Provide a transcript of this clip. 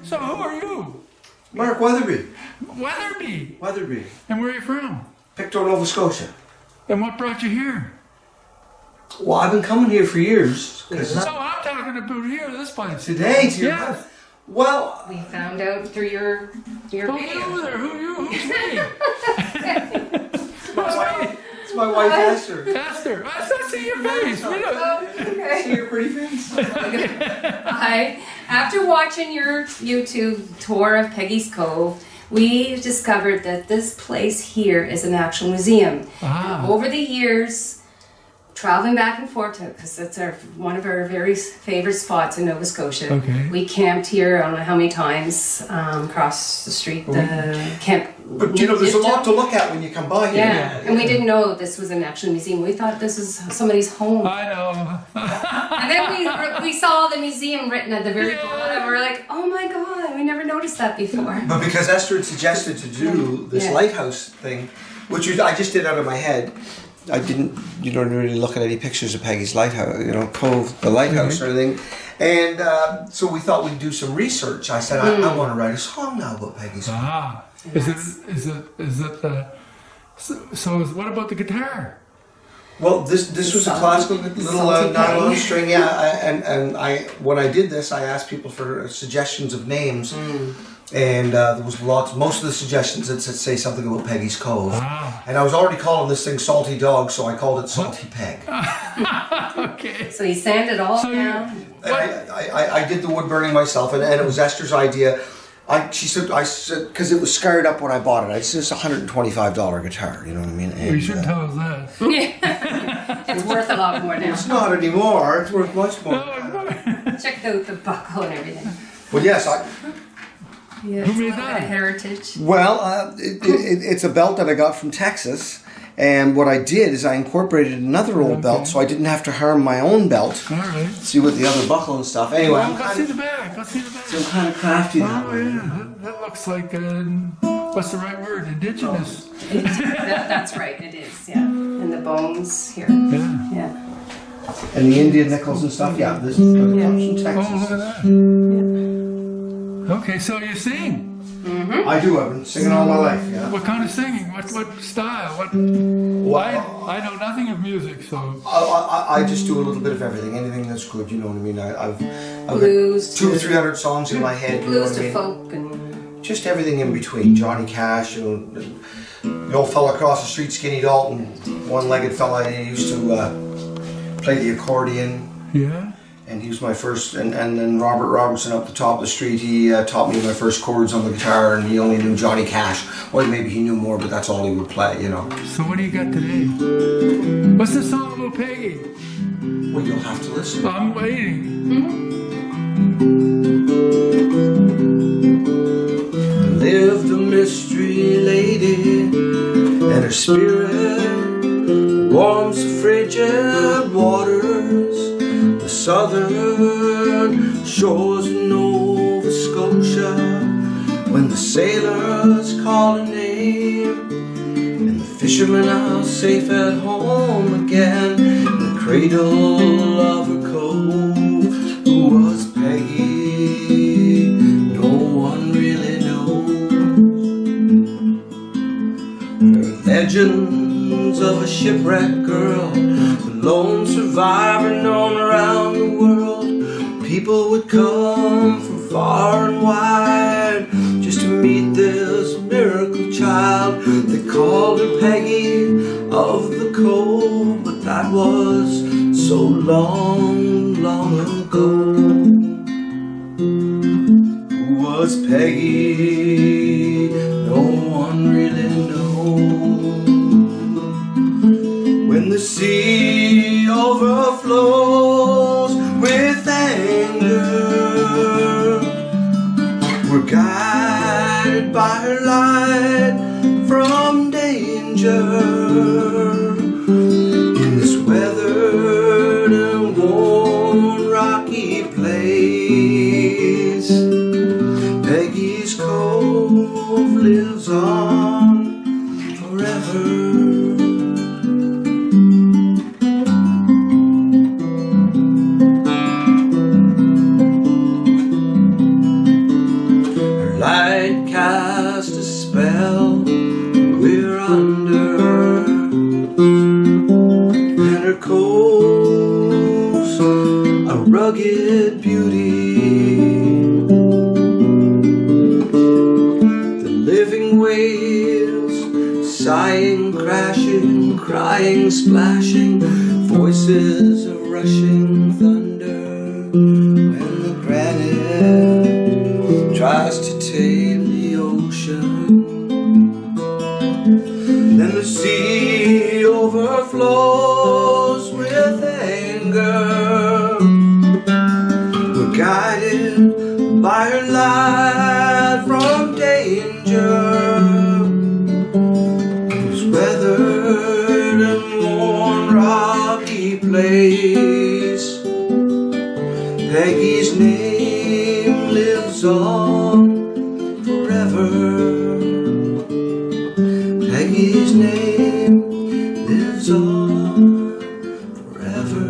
So who are you? Mark Weatherbee. Weatherbee. Weatherbee. And where are you from? Pictou, Nova Scotia. And what brought you here? Well, I've been coming here for years. So I'm talking about here, this place. Today, to your Yes. Well, We found out through your Who's video. you there? Who you? Who's me? it's my wife Esther. Esther. I see your face. We don't- Okay. See your pretty face? Hi. After watching your YouTube tour of Peggy's Cove, we discovered that this place here is an actual museum. Ah. And over the years, traveling back and forth, because it's one of our very favorite spots in Nova Scotia. Okay. We camped here, I don't know how many times, across the street. Camp. But you know, there's a lot to look at when you come by here. Yeah, and we didn't know this was an actual museum. We thought this was somebody's home. I know. And then we saw the museum written at the very bottom. We're like, oh my god, we never noticed that before. But because Esther had suggested to do this Yeah. lighthouse thing, which I just did out of my head. I didn't, really look at any pictures of Peggy's lighthouse, Cove, the lighthouse or anything. And so we thought we'd do some research. I said, I want to write a song now about Peggy's Cove. Ah. So what about the guitar? Well, this was a classical little nylon string, and when I did this, I asked people for suggestions of names, and there was lots. Most of the suggestions that say something about Peggy's Cove, and I was already calling this thing Salty Dog, so I called it Salty Peg. Okay. So you sanded all So down. And I did the wood burning myself, and it was Esther's idea. I said, because it was scarred up when I bought it. I said, it's a $125 guitar, you know what I mean? And, You shouldn't tell us that. It's worth a lot more now. it's not anymore. It's worth much more. Check out the buckle and everything. Well, yes, Yeah, Who it's made a that? heritage. it's a belt that I got from Texas. And what I did is I incorporated another old belt, so I didn't have to harm my own belt. All right. See, with the other buckle and stuff. Anyway, Well, let's see the back. Let's see the back. I'm kind of crafty now. Oh yeah, that looks like what's the right word? Indigenous. That's right, it is, yeah. And the bones here. Yeah. Yeah. And the Indian nickels and stuff. Yeah, this comes from Oh, look Texas. at that. Okay, so you sing. I do. I've been singing all my life. Yeah. What kind of singing? What style? What? I know nothing of music, so. I just do a little bit of everything. Anything that's good. You know what I mean? I've Blues got 200 or to- 300 songs in my head. You know Blues what I to mean? folk and Just everything in between. Johnny Cash, the old fella across the street, Skinny Dalton, one-legged fella. He used to play the accordion, Yeah. and he was my first. And then Robert Robertson up the top of the street. He taught me my first chords on the guitar, and he only knew Johnny Cash. Well, maybe he knew more, but that's all he would play. So what do you got today? What's the song about Peggy? Well, you'll have to listen. I'm waiting. Lived a mystery lady, and her spirit warms the frigid waters, the southern shores of Nova Scotia. When the sailors call her name, and the fishermen are safe at home again, in the cradle of her cove, who was Peggy? No one really knows. There are legends of a shipwrecked girl, the lone survivor known around the world. People would come from far and wide just to meet this miracle child. They called her Peggy of the Cove, but that was so long, long ago. Who was Peggy? No one really knows. When the sea overflows with anger, we're guided by her light from danger. In this weathered and worn rocky place, Peggy's Cove lives on forever. crying, splashing, voices of rushing thunder. When the granite tries to tame the ocean, then the sea overflows with anger. We're guided by her light from danger. This weathered and worn rocky place, Peggy's name lives on forever. Peggy's name lives on forever.